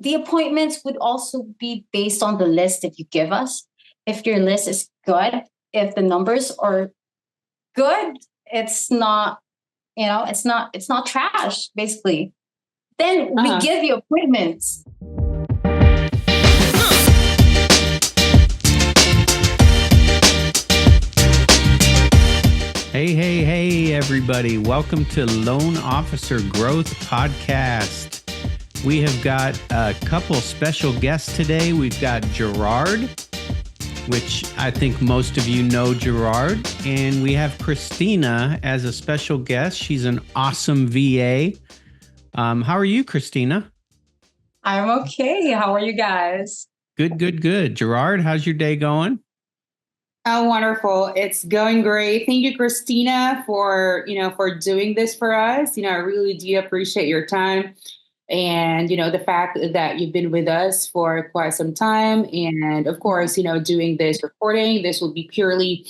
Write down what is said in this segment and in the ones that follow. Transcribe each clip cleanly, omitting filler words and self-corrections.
the appointments would also be based on the list that you give us. If your list is good, if the numbers are good, it's not, it's not trash, basically. Then we Uh-huh. give you appointments. Hey, everybody. Welcome to Loan Officer Growth Podcast. We have got a couple special guests today. We've got Gerard, which I think most of you know Gerard. And we have Kristina as a special guest. She's an awesome VA. How are you, Kristina? I'm okay. How are you guys? Good. Gerard, how's your day going? Oh, wonderful. It's going great. Thank you, Kristina, for doing this for us. I really do appreciate your time and, the fact that you've been with us for quite some time. And of course, doing this recording, this will be purely,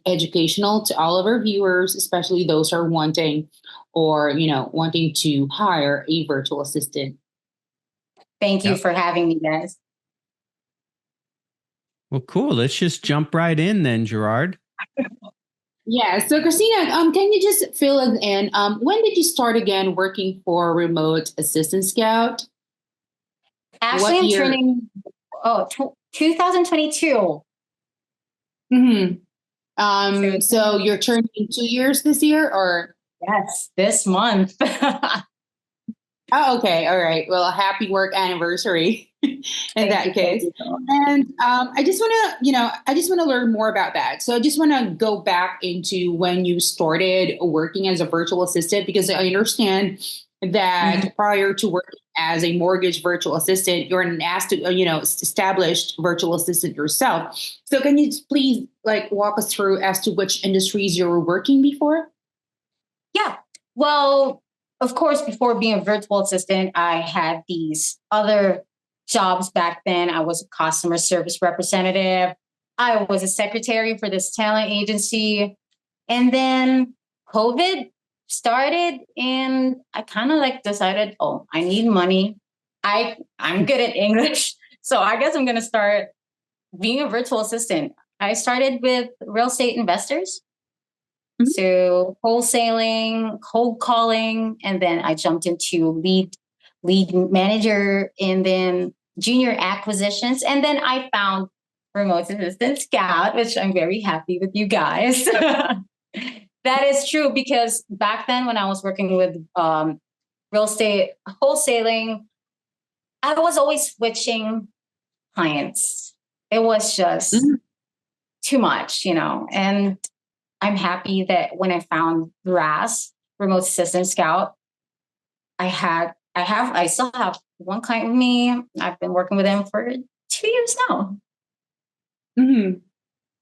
educational to all of our viewers, especially those who are wanting to hire a virtual assistant. Thank you for having me, guys. Well, cool. Let's just jump right in then, Gerard. Yeah. So, Kristina, can you just fill us in? When did you start again working for Remote Assistant Scout? Actually, I'm turning 2022. Mm-hmm. So you're turning 2 years this year, or? Yes, this month. Oh, okay. All right. Well, a happy work anniversary in that case. And I just want to learn more about that. So I just want to go back into when you started working as a virtual assistant, because I understand that prior to working as a mortgage virtual assistant, you're an established virtual assistant yourself. So can you please walk us through as to which industries you were working before? Yeah. Well, of course, before being a virtual assistant, I had these other jobs back then. I was a customer service representative. I was a secretary for this talent agency. And then COVID started and I kind of decided, I need money. I'm good at English. So I guess I'm going to start being a virtual assistant. I started with real estate investors. Mm-hmm. So wholesaling, cold calling, and then I jumped into lead manager and then junior acquisitions. And then I found Remote Assistant Scout, which I'm very happy with you guys. That is true, because back then when I was working with real estate wholesaling, I was always switching clients. It was just too much, and I'm happy that when I found RAS, Remote Assistant Scout, I still have one client with me. I've been working with them for 2 years now. Mm-hmm.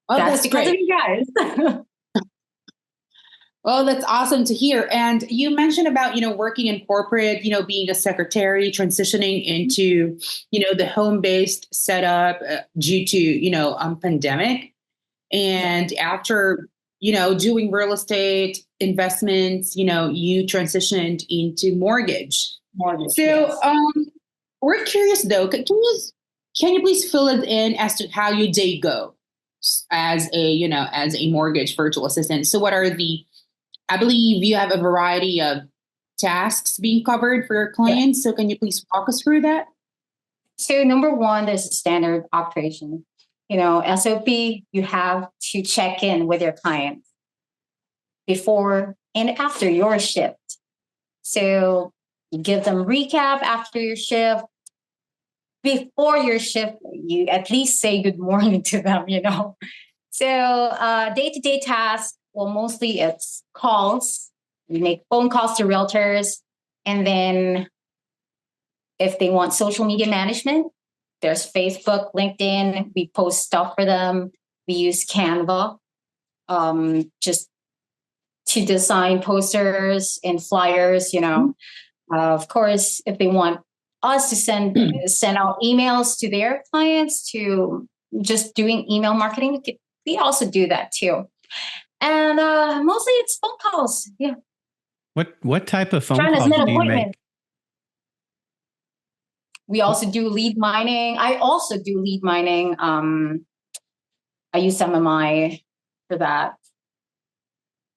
Oh, that's because great. of you guys. Well, that's awesome to hear. And you mentioned about, working in corporate, being a secretary, transitioning into, the home-based setup due to, pandemic. And after, doing real estate investments, you transitioned into mortgage. So yes. We're curious though, can you please fill it in as to how your day goes as a mortgage virtual assistant? So what are I believe you have a variety of tasks being covered for your clients. Yeah. So can you please walk us through that? So number one, there's a standard operation. SOP, you have to check in with your clients before and after your shift. So you give them recap after your shift. Before your shift, you at least say good morning to them, So day-to-day tasks, well, mostly it's calls. We make phone calls to realtors. And then if they want social media management, there's Facebook, LinkedIn. We post stuff for them. We use Canva just to design posters and flyers, Of course, if they want us to send out emails to their clients to just doing email marketing, we also do that too. And mostly it's phone calls. Yeah. What type of phone calls do you make? We also do lead mining. I also do lead mining. I use MMI for that.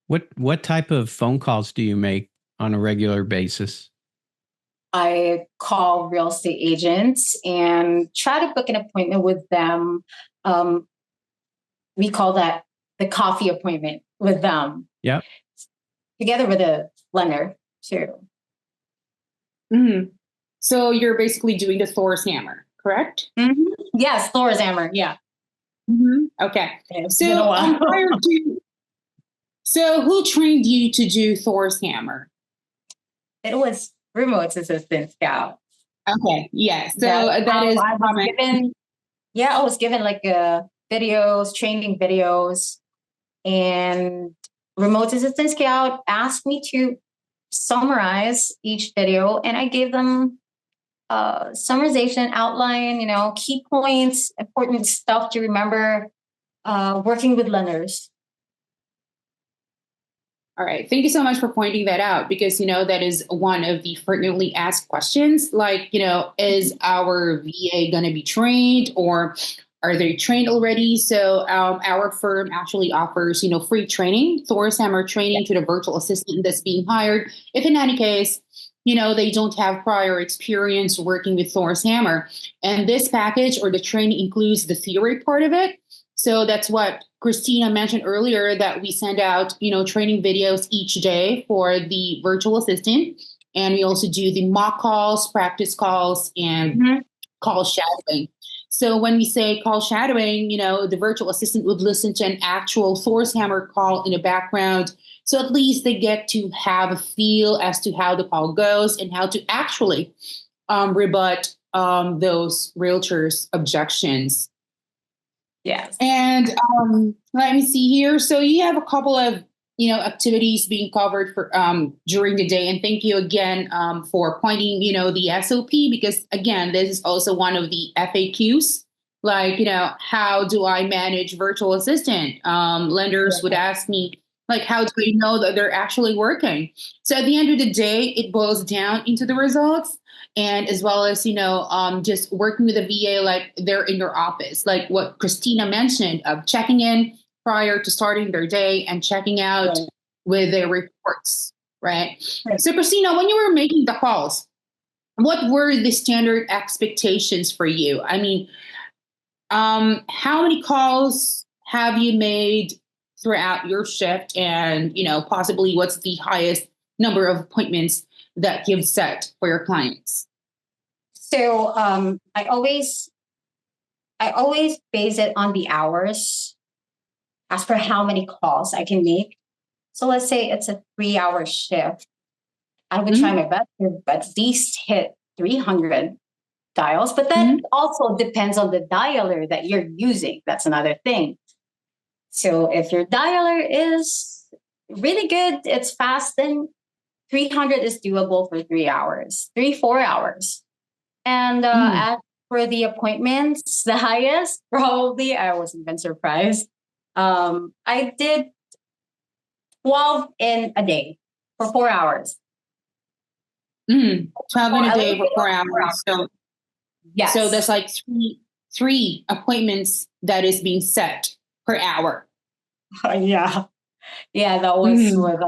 What type of phone calls do you make on a regular basis? I call real estate agents and try to book an appointment with them. We call that the coffee appointment with them. Yeah. Together with a lender too. Mm-hmm. So you're basically doing the Thor's hammer, correct? Mm-hmm. Yes, Thor's hammer. Yeah. Mm-hmm. Okay. So who trained you to do Thor's hammer? It was remote assistant Scout. Okay. Yeah. So that is I was given like videos, training videos, and remote assistant Scout asked me to summarize each video, and I gave them summarization outline, key points, important stuff to remember, working with lenders. All right. Thank you so much for pointing that out, because, that is one of the frequently asked questions. Like, is our VA going to be trained, or are they trained already? So our firm actually offers, free training, Thor's hammer training to the virtual assistant that's being hired. If in any case, they don't have prior experience working with Thor's hammer. And this package or the training includes the theory part of it. So that's what Kristina mentioned earlier, that we send out, training videos each day for the virtual assistant. And we also do the mock calls, practice calls, and call shadowing. So when we say call shadowing, the virtual assistant would listen to an actual Thor's hammer call in the background. So at least they get to have a feel as to how the call goes and how to actually rebut those realtors' objections. Yes. And let me see here. So you have a couple of, activities being covered for during the day. And thank you again for pointing, the SOP, because again, this is also one of the FAQs. Like, how do I manage virtual assistant? Lenders would ask me, like, how do I know that they're actually working? So at the end of the day, it boils down into the results. And as well as, just working with a VA, like they're in your office, like what Kristina mentioned, of checking in prior to starting their day and checking out with their reports, right? So Kristina, when you were making the calls, what were the standard expectations for you? I mean, how many calls have you made throughout your shift? And, possibly what's the highest number of appointments that you've set for your clients? So I always base it on the hours as per how many calls I can make. So let's say it's a 3-hour shift. I would try my best to at least hit 300 dials, but that also depends on the dialer that you're using. That's another thing. So if your dialer is really good, it's fast, then 300 is doable for 3 hours, 4 hours. And as for the appointments, the highest, probably, I was even surprised. I did 12 in a day for 4 hours. 12 in a day for 4 hours. So, yes. So that's like three appointments that is being set per hour. Yeah, that was with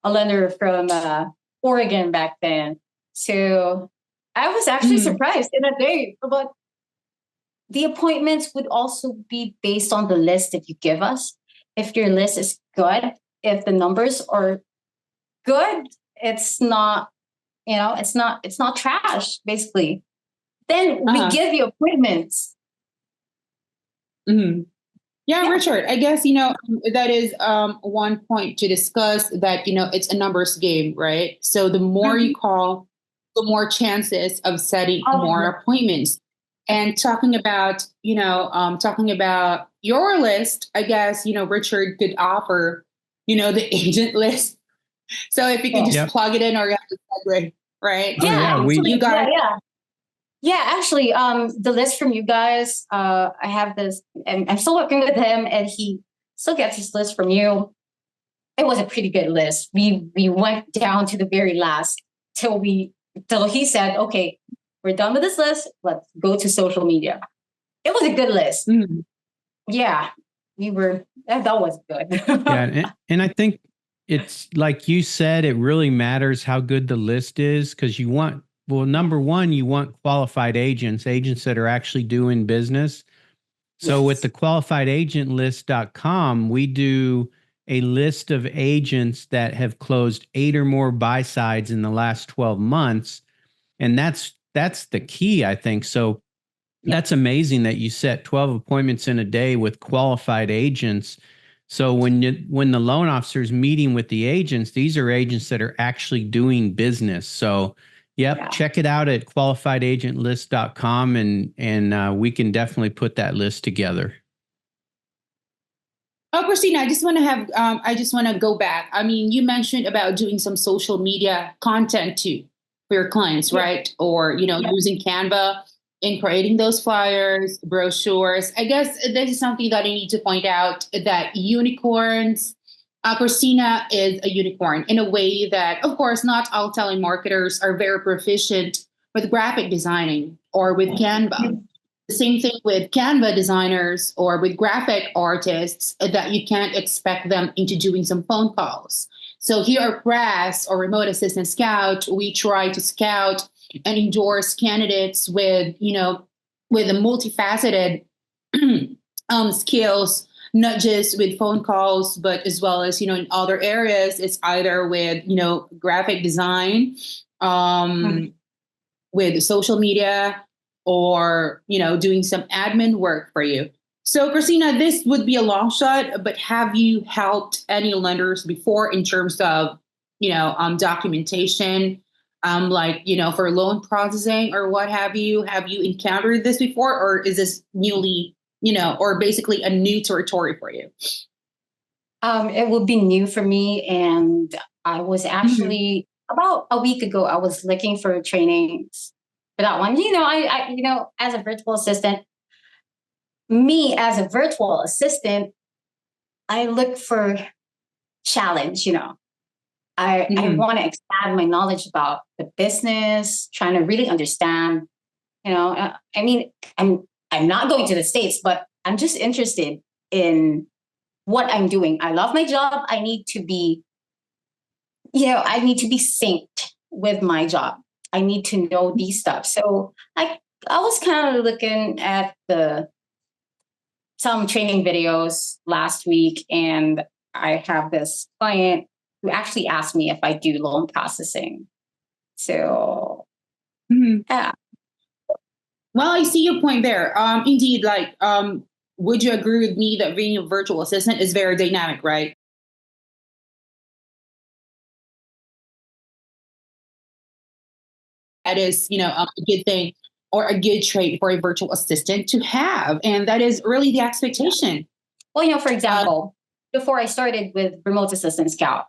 a lender from Oregon back then. So I was actually surprised in a day. But the appointments would also be based on the list that you give us. If your list is good, if the numbers are good, it's not, it's not trash, basically. Then we give you appointments. Yeah, Richard, I guess, that is one point to discuss, that, it's a numbers game, right? So the more you call, the more chances of setting more appointments. And talking about your list, I guess, Richard could offer, the agent list. So if you can just plug it in, or you have to segue, right? Actually, the list from you guys, I have this, and I'm still working with him, and he still gets his list from you. It was a pretty good list. We went down to the very last till he said, okay, we're done with this list. Let's go to social media. It was a good list. Mm-hmm. Yeah, that was good. Yeah. And I think it's like you said, it really matters how good the list is because number one, you want qualified agents that are actually doing business. So with the qualifiedagent.list.com, we do a list of agents that have closed 8 or more buy sides in the last 12 months. And that's the key, I think. So that's amazing that you set 12 appointments in a day with qualified agents. So when the loan officer is meeting with the agents, these are agents that are actually doing business. So check it out at qualifiedagent.list.com and we can definitely put that list together. Oh, Kristina, I just want to go back. I mean, you mentioned about doing some social media content too for your clients, right? Or, using Canva in creating those flyers, brochures. I guess this is something that I need to point out that unicorns, Kristina is a unicorn in a way that, of course, not all telemarketers are very proficient with graphic designing or with Canva. The same thing with Canva designers or with graphic artists that you can't expect them into doing some phone calls. So here at Press or Remote Assistant Scout, we try to scout and endorse candidates with a multifaceted skills, not just with phone calls, but as well as, in other areas. It's either with, graphic design, with social media, or, doing some admin work for you. So, Kristina, this would be a long shot, but have you helped any lenders before in terms of, documentation, for loan processing or what have you? Have you encountered this before, or is this newly, or basically a new territory for you? It will be new for me. And I was actually about a week ago, I was looking for trainings for that one. I as a virtual assistant, I look for challenge, I want to expand my knowledge about the business, trying to really understand, I'm not going to the States, but I'm just interested in what I'm doing. I love my job. I need to be synced with my job. I need to know these stuff. So I was kind of looking at some training videos last week, and I have this client who actually asked me if I do loan processing. So, yeah. Well, I see your point there. Indeed, would you agree with me that being a virtual assistant is very dynamic, right? That is, a good thing or a good trait for a virtual assistant to have. And that is really the expectation. Well, for example, before I started with Remote Assistant Scout,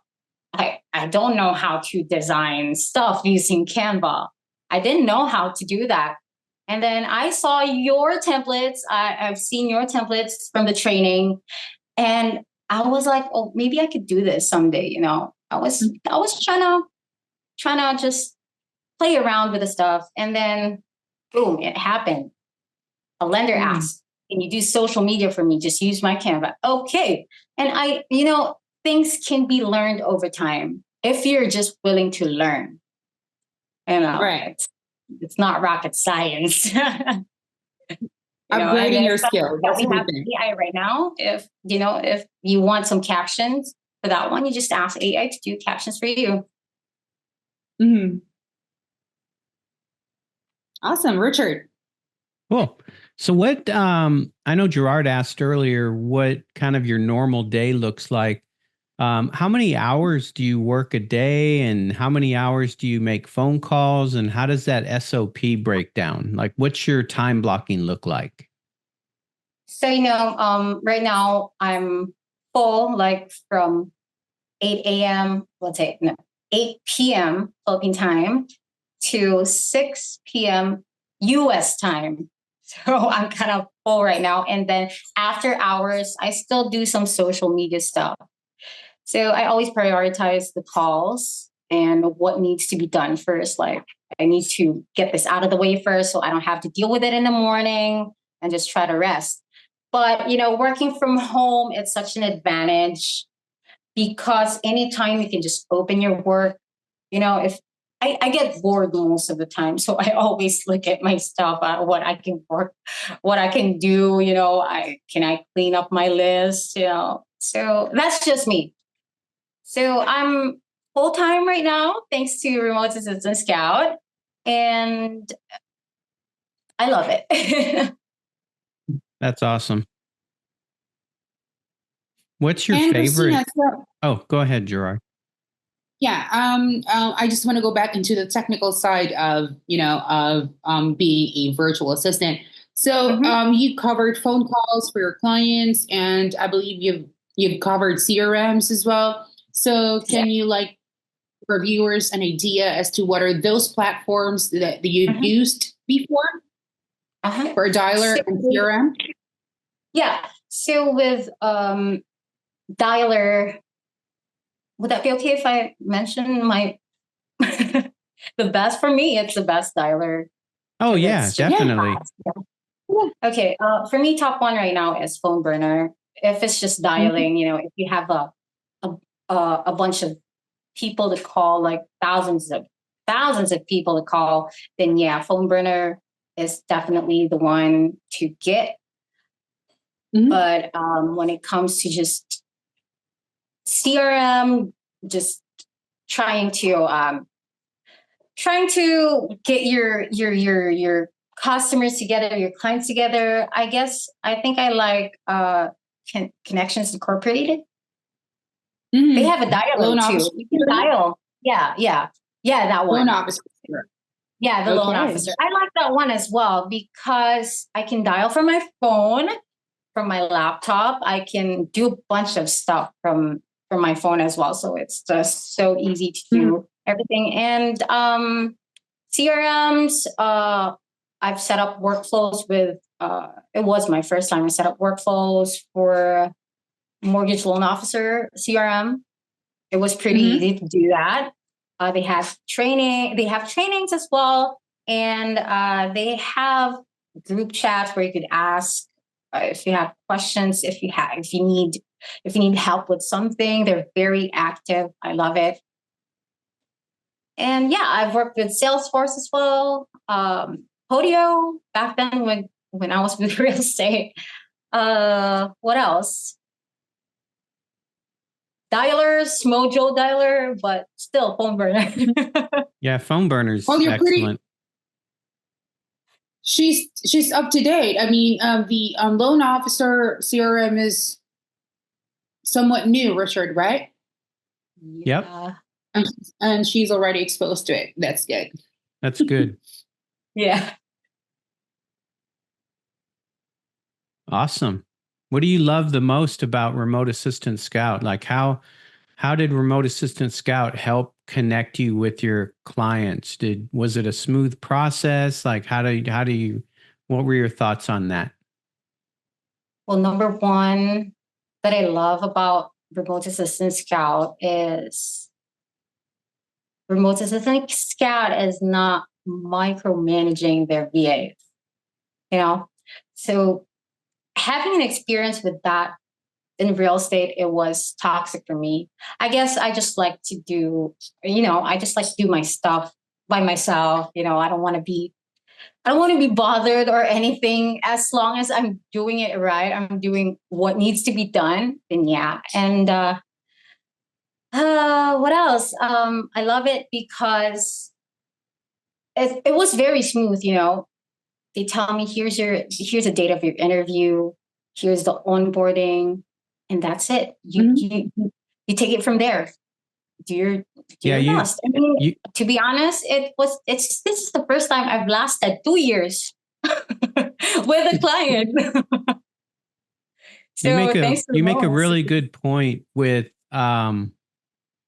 I don't know how to design stuff using Canva. I didn't know how to do that. And then I saw your templates. I've seen your templates from the training. And I was like, oh, maybe I could do this someday. I was trying to just play around with the stuff. And then boom, it happened. A lender asked, can you do social media for me? Just use my Canva. Okay. And things can be learned over time if you're just willing to learn. Right. It's not rocket science. Upgrading your skills. That's we have AI right now. If you want some captions for that one, you just ask AI to do captions for you. Mm-hmm. Awesome, Richard. Cool. So what, I know Gerard asked earlier what kind of your normal day looks like. How many hours do you work a day and how many hours do you make phone calls and how does that SOP break down? Like what's your time blocking look like? So, right now I'm full, from 8 a.m., 8 p.m. Philippine time to 6 p.m. US time. So I'm kind of full right now. And then after hours, I still do some social media stuff. So I always prioritize the calls and what needs to be done first. Like, I need to get this out of the way first so I don't have to deal with it in the morning and just try to rest. But, working from home, it's such an advantage because anytime you can just open your work, if I get bored most of the time. So I always look at my stuff, what I can work, what I can do, I clean up my list, So that's just me. So I'm full time right now, thanks to Remote Assistant Scout. And I love it. That's awesome. What's your And favorite? Kristina, Oh, go ahead, Gerard. yeah, I just want to go back into the technical side of, being a virtual assistant. So you covered phone calls for your clients, and I believe you've covered CRMs as well. So can you for viewers an idea as to what are those platforms that you've used before for dialer and CRM? Yeah. So with dialer, would that be okay if I mention my the best for me? It's the best dialer. Oh yeah, definitely. Yeah. Okay. For me, top one right now is phone burner. If it's just dialing, if you have a bunch of people to call, like thousands of people to call, then yeah, phone burner is definitely the one to get. But when it comes to just CRM, just trying to get your customers together, your clients together. I think I like Connections Incorporated. They have a dialer too. You can dial. Yeah, that one. Loan officer. Yeah, the loan officer. I like that one as well because I can dial from my phone, from my laptop. I can do a bunch of stuff from my phone as well. So it's just so easy to do everything. And CRMs, I've set up workflows with, it was my first time I set up workflows for mortgage loan officer CRM. It was pretty easy to do that. They have trainings as well. And they have group chats where you could ask if you have questions, if you need help with something. They're very active. I love it. And yeah, I've worked with Salesforce as well. Podio back then when I was with real estate. What else? Dialers, Mojo dialer, but still phone burner. Yeah, phone burner's excellent. She's up to date. I mean, the loan officer CRM is somewhat new, Richard, right? Yep. And she's already exposed to it. That's good. That's good. Yeah. Awesome. What do you love the most about Remote Assistant Scout? Like how did Remote Assistant Scout help connect you with your clients? Was it a smooth process? Like what were your thoughts on that? Well, number one that I love about Remote Assistant Scout is Remote Assistant Scout is not micromanaging their VAs, So having an experience with that in real estate, it was toxic for me. I guess I just like to do, my stuff by myself. I don't want to be bothered or anything. As long as I'm doing it right, I'm doing what needs to be done, then yeah. And what else? I love it because it was very smooth. They tell me here's a date of your interview, here's the onboarding, and that's it. You take it from there. Do your best. I mean, to be honest, this is the first time I've lasted 2 years with a client. So you make a really good point with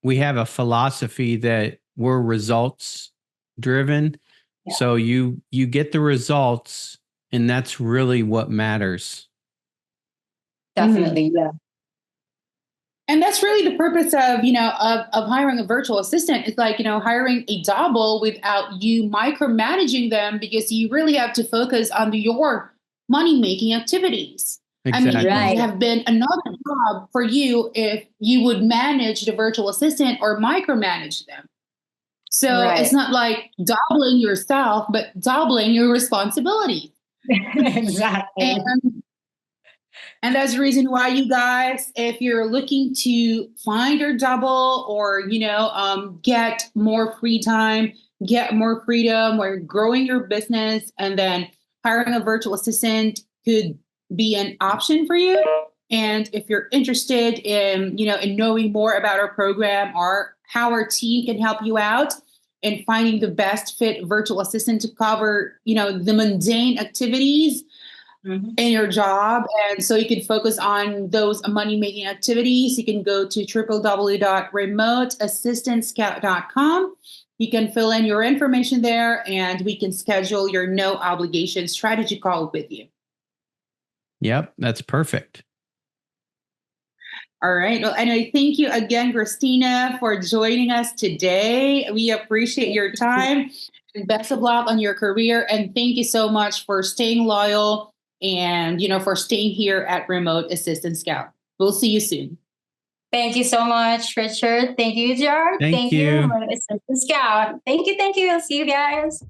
we have a philosophy that we're results driven. Yeah. So you get the results, and that's really what matters. Definitely, yeah. And that's really the purpose of, of hiring a virtual assistant. It's like, hiring a double without you micromanaging them, because you really have to focus on your money making activities. Exactly. I mean, it Right. would have been another job for you if you would manage the virtual assistant or micromanage them. So Right. it's not like doubling yourself, but doubling your responsibility. Exactly. And that's the reason why, you guys, if you're looking to find your double, or, get more free time, get more freedom, or growing your business, and then hiring a virtual assistant could be an option for you. And if you're interested in, in knowing more about our program or how our team can help you out in finding the best fit virtual assistant to cover, the mundane activities in your job, and so you can focus on those money-making activities, you can go to www.remoteassistantscout.com. You can fill in your information there, and we can schedule your no obligation strategy call with you. Yep, that's perfect. All right. Well, anyway, thank you again, Kristina, for joining us today. We appreciate your time, and best of luck on your career. And thank you so much for staying loyal and, for staying here at Remote Assistant Scout. We'll see you soon. Thank you so much, Richard. Thank you, Gerard. Thank you. Assistant Scout. Thank you. I'll see you guys.